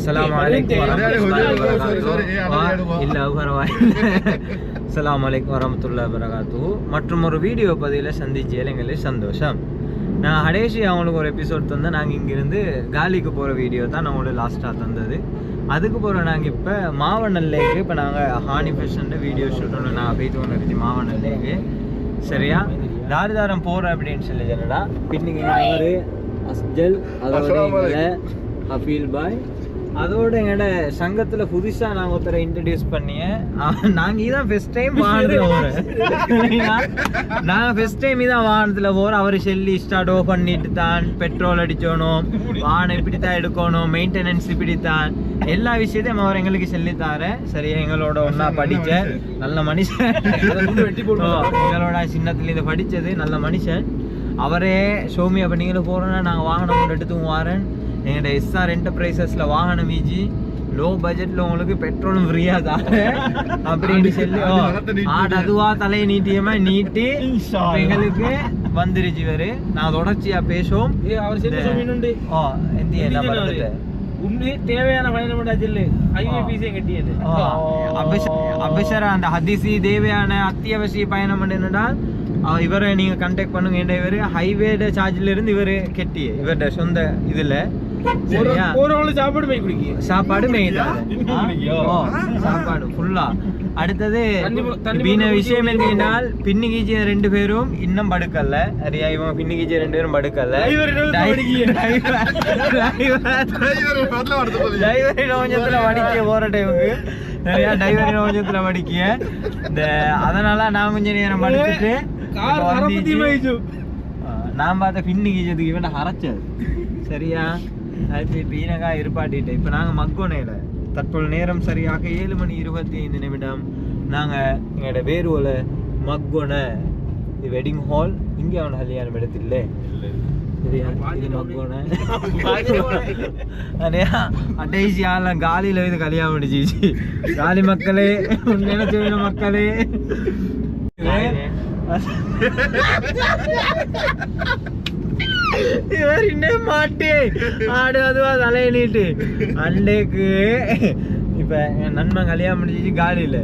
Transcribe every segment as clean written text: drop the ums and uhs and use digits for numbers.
அஸ்ஸலாமு அலைக்கும் வரஹ்மத்துல்லாஹி வபரகாத்துஹு. மற்றும் ஒரு வீடியோ பதிவில் சந்திச்சதில் எங்களுக்கு சந்தோஷம். நான் கடைசி அவங்களுக்கு ஒரு எபிசோட் தந்தேன். நாங்கள் இங்கேருந்து காலிக்கு போகிற வீடியோ தான் நான் உங்களுக்கு லாஸ்ட்டாக தந்தது. அதுக்கு போகிற நாங்கள் இப்போ மாவனல்லேக்கு இப்போ நாங்கள் ஹானி ஃபேஷன் வீடியோ ஷூட் ஒன்று நான் போயிட்டு ஒன்று இருந்துச்சு மாவனல்லேக்கு. சரியா தாரிதாரம் போகிறேன் அப்படின்னு சொல்லி சொன்னடா பின்னிங்க யாரு அஸ்ஜல் அதோட ஹஃபீல் பாய் அதோட எங்களோட சங்கத்தில் புதுசாக நாங்கள் ஒருத்தரை இன்ட்ரடியூஸ் பண்ணிய நாங்கள் இதான் ஃபஸ்ட் டைம் வாகனத்தில் போகிறேன். நாங்கள் ஃபஸ்ட் டைம் இதான் வாகனத்தில் போகிறோம். அவர் செல்லி ஸ்டார்ட் பண்ணிட்டு தான் பெட்ரோல் அடிச்சோணும், வாகனம் இப்படி தான் எடுக்கணும், மெயின்டெனன்ஸ் இப்படி தான் எல்லா விஷயத்தையும் அவர் எங்களுக்கு சொல்லித்தார. சரியா எங்களோட ஒன்றா படித்த நல்ல மனுஷன், எங்களோட சின்னத்துலேருந்து படித்தது நல்ல மனுஷன் அவரே. சோமி அப்போ நீங்களும் போகிறோன்னா நாங்கள் வாகனம் கொண்டு எடுத்து வாரேன். எங்களோட எஸ்ஆர் என்டர்பிரைசஸில் வாகனம் வீச்சு லோ பட்ஜெட்டில் உங்களுக்கு பெட்ரோலும் ஃப்ரீயாக தாரு அப்படின்னு சொல்லி அதுவா தலையை நீட்டியமாக நீட்டி எங்களுக்கு வந்துருச்சு. வேறு நான் தொடர்ச்சியாக பேசுவோம். தேவையான அந்த ஹதிசி தேவையான அத்தியாவசிய பயணம் என்னென்றால் இவரை நீங்கள் கான்டாக்ட் பண்ணுங்க. ஏன்னா இவர் ஹைவேட சார்ஜில் இருந்து இவர் கெட்டி இவர்கிட்ட சொந்த இதில் சாப்பாடு சாப்பாடு ஃபுல்லா. அடுத்தது விஷயம் என்னென்னால் பின்னிகீஜி 2 பேரும் இன்னும் படுக்கல. சரியா இவங்க பின்னிகீஜி 2 பேரும் படுக்கல. டைவரின் கொஞ்சத்துல வடிக்க போற டைமுக்கு நிறையா டைவரின் கொஞ்சத்துல வடிக்க அதனால நான் கொஞ்சம் நேரம் படுத்துட்டு நான் பார்த்த பின்னிகீஜத்துக்கு இவன் அரைச்சது. சரியா அது பீனகா இருப்பாட்டிட்டு இப்போ நாங்கள் மக்கோனையில் தற்போது நேரம் சரியாக 7:25 நாங்கள் எங்களோட வேறுவில் மக்கோனை வெட்டிங் ஹால் இங்கே அவனை கல்யாணம் எடுத்தில்லை. சரியா இது மக்கோனை அடையா அட்டைசியாலாம் காலியில் இது கல்யாணம் முடிச்சிச்சு. காலி மக்களே நினைச்ச மக்களே இவர் இன்னும் மாட்டே ஆடு அதுவா தலையை நீட்டு அண்டைக்கு இப்போ என் நண்பன் கல்யாணம் முடிஞ்சிச்சு காலியில்.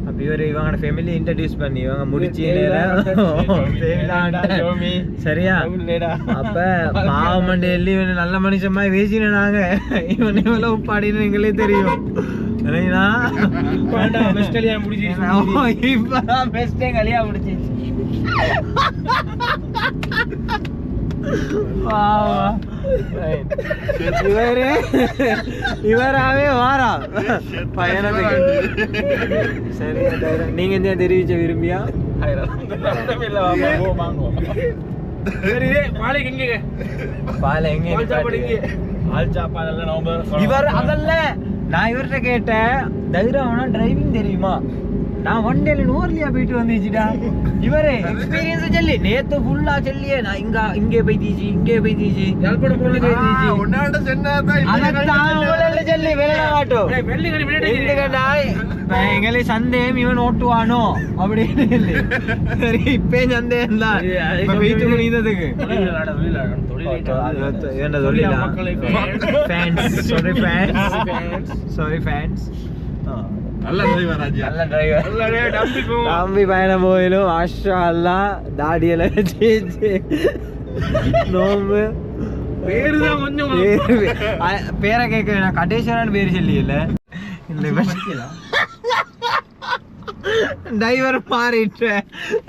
அப்போ இவர் இவங்களோட ஃபேமிலி இன்ட்ரடியூஸ் பண்ணி இவங்க முடிச்சு சரியா அப்போ பாவமண்டி எல்லி இவன் நல்ல மனுஷமா பேசினே நாங்கள் இவன் எவ்வளோ பாடினு எங்களே தெரியும். சரிங்களா பெஸ்ட் கல்யாணம் முடிச்சு இப்போதான் பெஸ்டே கல்யாணம் முடிச்சிச்சு. இவராவே வாரா பயணத்துக்கு. சரி நீங்க என்ன தெரிவிச்ச விரும்பியா இவர் அதல்ல நான் இவர்கிட்ட கேட்டேன் தைரியம்னா டிரைவிங் தெரியுமா? நான் ஒன்டேல நூர்லியா போயிட்டு வந்துச்சுடா. இவரே எக்ஸ்பீரியன்ஸ் சொல்லி நேத்து ஃபுல்லா சொல்லியே நான் இங்கே போயிடுச்சு இங்கே போயிடுச்சு யாழ்ப்பாணம் போல போயிடுச்சு ஒன்னாட சொன்னாதான் அதத்தான் அவளே சொல்லி வேலை மாட்டோம் வெள்ளிக்கடா எங்களே சந்தேகம் இவன் ஓட்டுவானோ அப்படின்னு சொல்லி. சரி இப்பே சந்தேகம் தான் இப்ப போயிட்டு முடிந்ததுக்கு சாரி ஃபேன்ஸ் நம்பி பயணம் போயிலும் மாஷா அல்லாஹ் தாடியில நோம்பு பேரை கேட்க நான் கட்டேஸ்வரன் பேர் சொல்லி இல்ல டிரைவர் மாறிட்ட.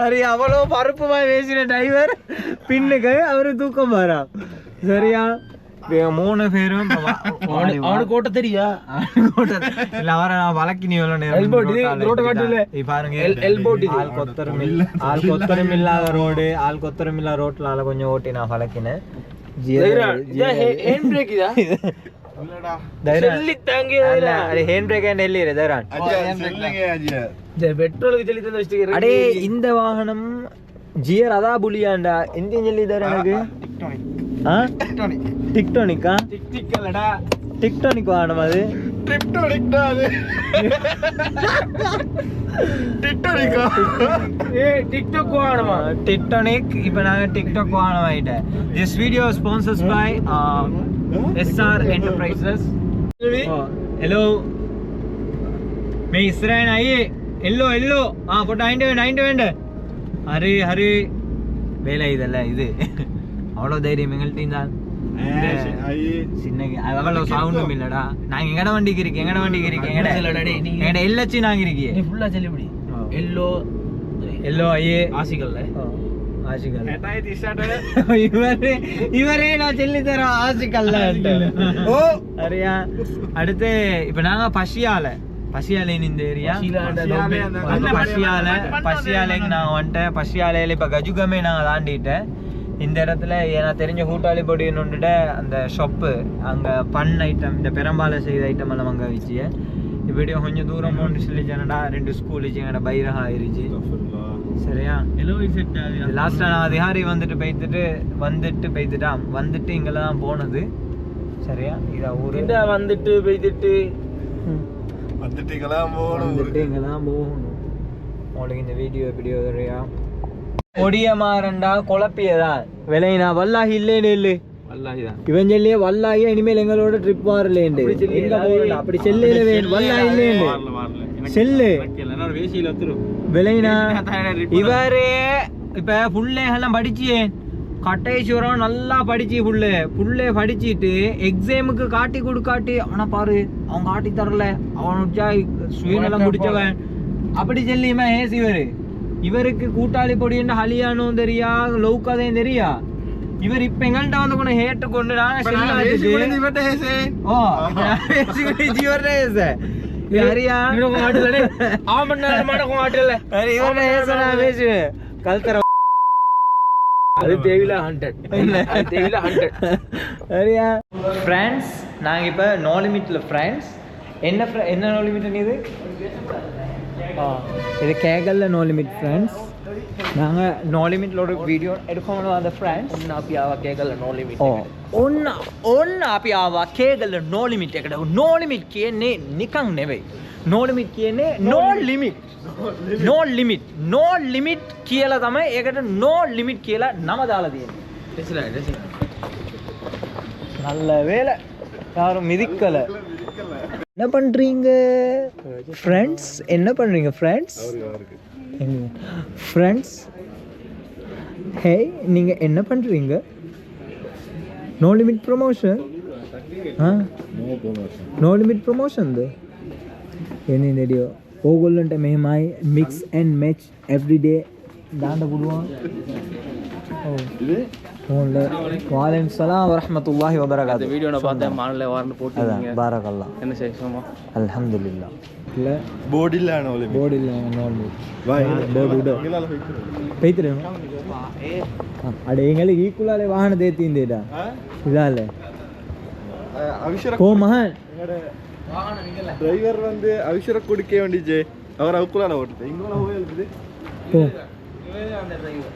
சரி அவ்வளோ பருப்புமா பேசின டிரைவர் பின்னுக்கு அவரு தூக்கம் வரா. சரியா 3 பேரும் அவனுக்கு ஓட்ட தெரியா இல்ல அவரை நான் வழக்கினி பாருங்க. ஆள் கொத்தரும் இல்லாத ரோடு ஆள் கொத்தரும் இல்லாத ரோட்ல கொஞ்சம் ஓட்டி நான் வழக்கினேன். இந்த வாகனம் ஜியர் அதா புலியாண்டா எந்த சொல்லி தர எனக்கு டிக்டானிக்கா டிக்டானிக் வாகனம் அது டிக்டானிக் இப்போ நாங்கள் டிக்டாக் வாகனம் ஆகிட்டேன். This video sponsors by SR Enterprises. Hello मैं इसराइल आई எல்லோ எல்லோ போட்டு ஐண்டு வேண்டு அரே அரே வேலை இதெல்லாம் இது அவ்வளோ தைரியம் எங்கள்கிட்ட தான் சின்ன அவ்வளோ சவுண்டும் இல்லடா நாங்க எங்கட வண்டிக்கு இருக்கேன் எங்கட எல்லச்சி நாங்க இருக்கேன் ஃபுல்லா செல்லுபடி எல்லோ எல்லோ ஐயே ஆசிகல்ல இவரே நான் சொல்லி தரோம் ஆசிக்கல்ல ஓ அரியா அடுத்து இப்ப நாங்க பசியாலை இந்த ஏரியா பசியாலைக்கு நான் வந்துட்டேன் பசியாலையில இப்ப கஜுகமே நான் தாண்டிட்டேன் இந்த இடத்துல எனக்கு தெரிஞ்ச கூட்டாளி பொடின்னு வந்துட்டு அந்த ஷாப்பு அங்க பண் ஐட்டம் இந்த பெரம்பால செய்த ஐட்டம் எல்லாம் அங்க வச்சு இப்படியும் கொஞ்சம் தூரம் போன்னு சொல்லிச்சேனடா 2 ஸ்கூல் எங்கட பைரஹா ஆயிருச்சு சரியா லாஸ்டா நான் அதிகாரி வந்துட்டு இங்கெல்லாம் போனது சரியா இத ஊரு வந்துட்டு இங்கெல்லாம் போகணும் உங்களுக்கு இந்த வீடியோ சரியா ஒடிய மாறண்டா குழப்பியதா விலைனா வல்லாஹி இல்லேன்னு இல்லை இவன் சொல்லியே வல்லாஹியா இனிமேல் எங்களோட ட்ரிப் வரலேண்டு அப்படி செல்லையில வல்லாஹி இல்லேண்டு செல்லு விலைனா இவரே இப்ப புள்ளைகள்லாம் படிச்சியே கட்டேஸ்வரம் நல்லா படிச்சு புள்ளே படிச்சுட்டு எக்ஸாமுக்கு காட்டி கொடுக்காட்டி அவனை பாரு அவன் காட்டி தரல அவன் சுயநலம் முடிச்சவன் அப்படி சொல்லியுமே ஏசி இவருக்கு கூட்டாளி பொடின்னு ஹலியானும் தெரியா லௌக்காதையும் தெரியா இவர் இப்ப எங்கள்கிட்ட வந்து கொண்டு ஹேட்டு கொண்டு கல்தர அது தேவில 100 சரியா ஃப்ரெண்ட்ஸ் நாங்க இப்ப நோ லிமிட்ல ஃப்ரெண்ட்ஸ் என்ன நோ லிமிட் இது இது கேகல்ல நோ லிமிட் ஃப்ரெண்ட்ஸ் நாங்க நோ லிமிட்ல ஒரு வீடியோ எடுக்கணும் அந்த ஃப்ரெண்ட்ஸ் අපි ආවා கேகல்ல நோ லிமிட் ඔන්න අපි ආවා கேகல்ல நோ லிமிட் එකට නෝ ලිමිට් කියන්නේ නිකන් නෙවෙයි නෝ ලිමිට් කියන්නේ නෝ ලිමිට් කියලා තමයි ඒකට නෝ லிமிட் කියලා නම දාලා තියෙන්නේ நல்ல வேலை யாரும் மிதிக்கல என்ன பண்றீங்க ஃப்ரெண்ட்ஸ் ஹே நீங்க என்ன பண்றீங்க நோ லிமிட் ப்ரமோஷன் නෝ ලිමිට් ප්‍රොමෝෂන්ද එන්නේ නේඩියෝ ඕගොල්ලන්ට මෙහෙමයි මික්ස් ඇන්ඩ් මැච් එවරිඩේ දාන්න පුළුවන් ඔව් ஓன்ல வாலைக்கும் சலாம் வரஹ்மத்துல்லாஹி வபரகாத்துஹு வீடியோல பார்த்தேன் மானல வாரன்னு போட்டுருக்கீங்க பாரக்கல்லாஹ் என்ன செய்யுமா அல்ஹம்துலில்லாஹ் இல்ல போர்ட் இல்ல நோ லிமிட் வாய் போர்ட் உட பெய்திரேமா අඩ එංගල ඊකුලාලේ වාහන දෙතින් දෙඩා ඉදාල අවිෂර කෝ මහන් வாகன நிகல டிரைவர் வந்து அவிஷர குடிக்க வேண்டியே அவர் அவுக்குலால ஓட்டுது இங்கோல ஹோயல்து இவரே அந்த டிரைவர்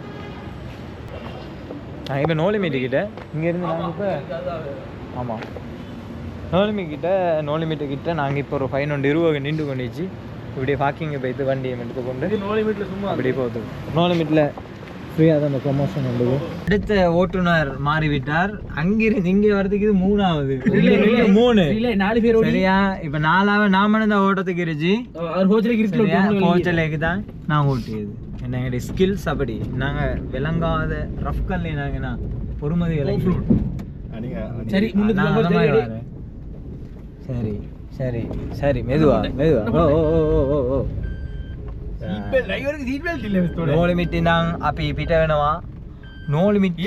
நான் இப்போ நோ லிமிட் கிட்ட இங்கேருந்து நாங்கள் இப்போ ஆமாம் நோ லிமிட் கிட்ட நாங்கள் இப்போ ஒரு 520 நின்று கொண்டுச்சு இப்படியே பார்க்கிங்கை போய்த்து வண்டியை எடுத்துக்கொண்டு நோ லிமிட்டில் சும்மா அப்படியே போகுது நோ லிமிட்டில் ஃப்ரீயாக தான் அந்த ப்ரொமோஷன் உண்டு அடுத்த ஓட்டுநர் மாறிவிட்டார் அங்கிருந்து இங்கே வரதுக்கு இது 3ஆவது 4 பேர் சரியா இப்போ 4ஆவது நாம தான் ஓட்டத்துக்கு இருந்துச்சு கோச்சலேக்கு தான் நான் ஓட்டியது என்னங்க ஸ்கில்ஸ் அப்படி நாங்கள் விளங்காத ரஃப் கல்லி நாங்கண்ணா பொறுமதி சரி சரி சரி சரி மெதுவா ஓ නෝ ලිමිට් ඉඳන් අපි පිට වෙනවා නෝ ලිමිට්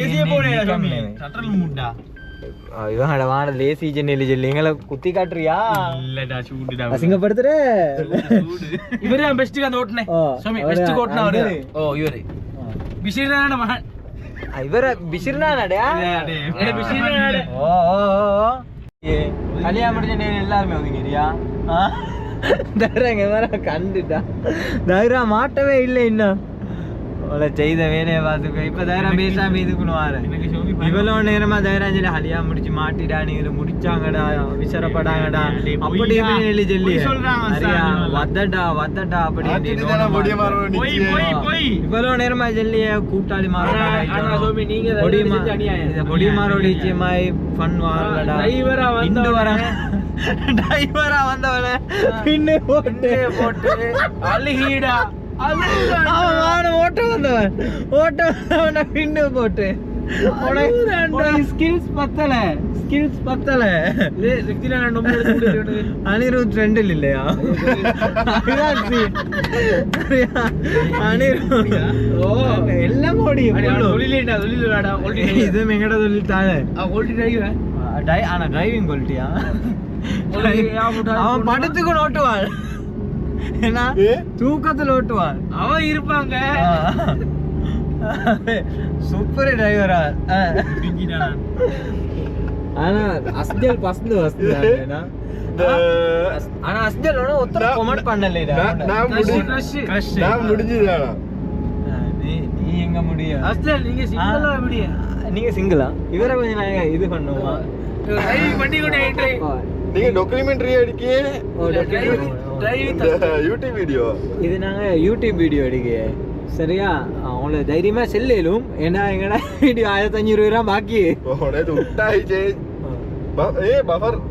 இவங்களோட வான லேசி ஜென்னி ஜெல்லி எங்களை குத்தி காட்டுறியா இல்லடா சூடுடா அசிங்கப்படுத்துற இவரே பெஸ்ட் அந்த ஓட்டுனே சுவாமி பெஸ்ட் ஓட்டுனா அவரு ஓ இவரே பிசிர்னான மகன் இவர பிசிர்னானடா எடே பிசிர்னானட ஓ கல்யாணம் முடிஞ்ச நேரம் எல்லாரும் ஒதுங்கிறியா தரங்க வர கண்டுடா தரா மாட்டவே இல்லை இன்னும் அவளை செய்த வேலையை பார்த்துக்க இப்போ தைரம் பேசாம இதுக்குன்னு வார இவ்வளோ நேரமா தைரம் சொல்லி ஹலியா முடிச்சு மாட்டிடா நீங்க முடிச்சாங்கடா விசரப்படாங்கடா அப்படி எப்படி சொல்லி வத்தடா அப்படி இவ்வளோ நேரமா சொல்லிய கூட்டாளி மாரோட பொடி மாரோட நிச்சயமாய் ஃபன் வாரலடா இந்து வர டிரைவரா வந்தவன பின்னு போட்டு அழுகிடா அவன் ஓட்ட வந்தவன பின்னு போட்டு ஸ்கில்ஸ் பத்தல அனிருத் ட்ரெண்டில் இல்லையா எல்லாம் இது எங்கட சொல்லிட்டாங்க ஆனா டிரைவிங் குவாலிட்டியா அவன் படத்துக்கு ஓட்டுவான் ஏன்னா தூக்கத்துல ஓட்டுவான் அவன் இருப்பாங்க சூப்பர் டிரைவரா ஆனா அஸ்ஜல் பஸ்ந்து வஸ்துனா ஆனா அஸ்ஜல் ஒருத்தர கமெண்ட் பண்ணலடா நான் முடிஞ்சதுடா நீ எங்க முடியும் அஸ்ஜல் நீங்க சிங்கிளா எப்படி நீங்க சிங்கிளா இவரை கொஞ்சம் நாங்க இது பண்ணுவோமா டிரைவிங் பண்ணி கூட என்ட்ரை நீங்க டாக்குமெண்ட்ரி எடுக்கே யூடியூப் வீடியோ இது நாங்க யூடியூப் வீடியோ எடுக்கே சரியா அவங்கள தைரியமா செல்லும் ஏன்னா எங்கடா வீடியோ 1500 ரூபா பாக்கி உடனே விட்டாயிச்சே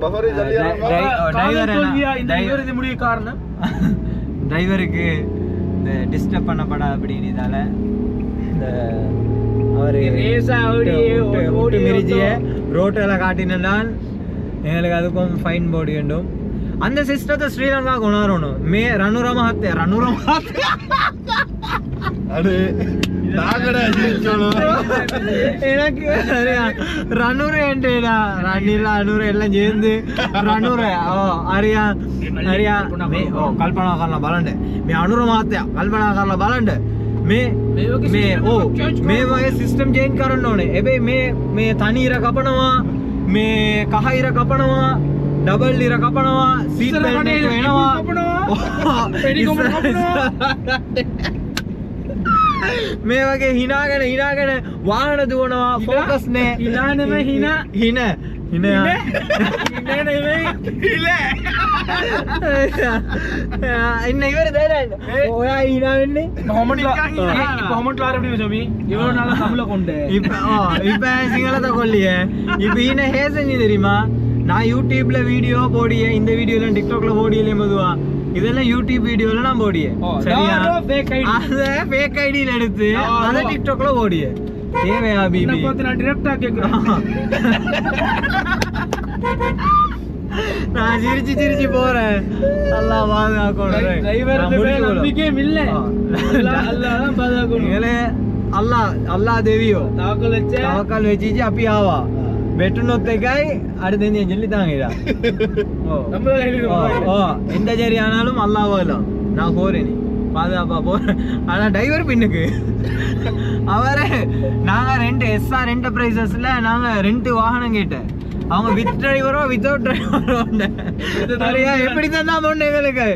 பஃபர் இது முடிய காரணம் டிரைவருக்கு இந்த டிஸ்டர்ப் பண்ணப்படா அப்படின்னு இதால இந்த அவரு ஓட்டு மிரிச்சிய ரோட்டெல்லாம் காட்டினால் எங்களுக்கு அதுக்கும் ஃபைன் போட வேண்டும் அந்த சிஸ்டத்தை ஸ்ரீலங்கா கொண்டாடணும் மே ரணுரமா அது எனக்கு ரன்னூறு ஏண்டா ரன்னில அனூறு எல்லாம் சேர்ந்து ரன்னூறு அரியா அரியா ஓ கல்பனா කරලා බලන්න මේ අනුර මහත්තයා කල්පනා කරලා බලන්න මේ මේ වගේ සිස්ටම් චේන්ජ් කරන්න ඕනේ හැබැයි මේ තනි ඉර කපනවා මේ කහ ඉර කපනවා ඩබල් ඉර කපනවා සීට් බෙල්ට් එක වෙනවා මේ වගේ හිනාගෙන වාහන දුවනවා ફોકસ නේ හිනා නෙමෙයි හින ඉන්න ඉවර දැනන්න ඔයා හිනා වෙන්නේ කොහොමட் லார் எப்படி சோமி இவ்வளவு நாளா தமிழ கொண்டு இப்ப சிங்களத்தை கொல்லிய இப்ப ஈன ஹேசன் தெரியுமா நான் யூடியூப்ல வீடியோ போடியே இந்த வீடியோல டிக்டாக்ல போடியலே மதுவா இதெல்லாம் யூடியூப் வீடியோல நான் போடியே சரியா அத ஃபேக் ஐடில எடுத்து அத டிக்டாக்ல போடியே தேவையா பிபி நான் டைரக்டா கேக்குறேன் நான் சிரிச்சு போறேன் அல்லாஹ் பாதுகாக்கணும் டிரைவர் மேல நம்பிக்கை இல்ல அல்லாஹ் தான் பாதுகாக்கணும் அல்லாஹ் தேவியோ தவக்கல் வச்சு அப்பி ஆவா வெட்டுனොත් එකයි අර දෙන්නේ ජෙල්ලි தாங்கடா எந்த ஜெரி ஆனாலும் அல்லாஹ் வரலாம் நான் போறேனே பாதுகாப்பா போறேன் ஆனா டிரைவர் பின்னுக்கு அவரே நாங்க ரெண்டு எஸ்ஆர் என்டர்பிரைசஸ்ல நாங்க ரெண்டு வாகனம் கேட்டேன் அவங்க வித் டிரைவரோ வித்தவுட் டிரைவரோ சரியா எப்படி தான் போனேன் எங்களுக்கு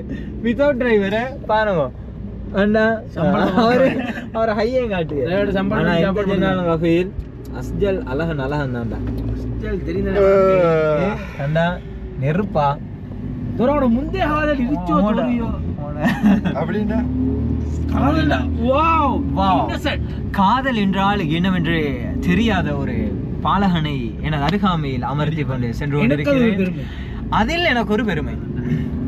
வித்தவுட் டிரைவர் பாருங்க அண்ணா அவர் ஹையே காட்டு சம்பளம் ரஃபீல் அஸ்ஜல் அழகன் தான்டா அஸ்ஜல் தெரியுதா கண்டா நெருப்பா தோரோட முந்தே ஹாதல் இடிச்சோ தோரியோ அப்படினா காதல் வாவ் இன்னசென்ட் காதல் என்றால் என்னவென்று தெரியாத ஒரு பாலகனை எனது அருகாமையில் அமர்த்தி கொண்டு சென்று கொண்டிருக்கிறேன் அதில் எனக்கு ஒரு பெருமை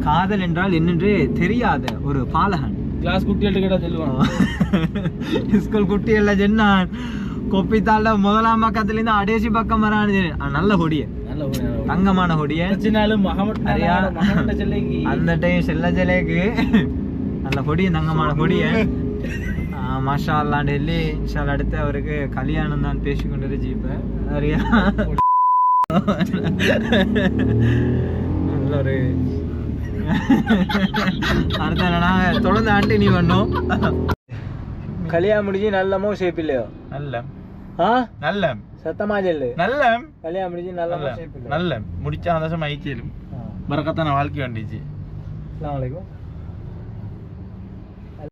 காதல் என்றால் என்னென்று தெரியாத ஒரு பாலகன் கிளாஸ் குட்டியல்ட்ட கேட்டா சொல்லுவான் ஸ்கூல் குட்டியல்ல ஜென்னான் கொப்பித்தால முதலாம் பக்கத்துல அடேசி பக்கம் வரானு நல்ல ஹொடிய தங்கமான ஹொடிய அந்த டைம் செல்ல ஜலேக்கு நல்ல ஹொடிய தங்கமான ஹொடிய மாஷா அல்லா டெல்லி இன்ஷால் அடுத்து அவருக்கு கல்யாணம் தான் பேசிக்கொண்டிருச்சு இப்ப சரியா நல்ல ஒரு அடுத்த நாங்க தொடர்ந்து ஆண்டி நீ பண்ணோம் கல்யாணம் முடிஞ்சு நல்லமோ ஷேப் இல்லையோ நல்ல சத்தமா சொல்லு நல்ல கல்யாணம் முடிஞ்சு நல்ல ஷேப் இல்ல நல்ல முடிச்ச சந்தோஷமா ஐக்கியலும் பரக்கத்தான வாழ்க்கை வந்துச்சு அஸ்ஸலாமு அலைக்கும்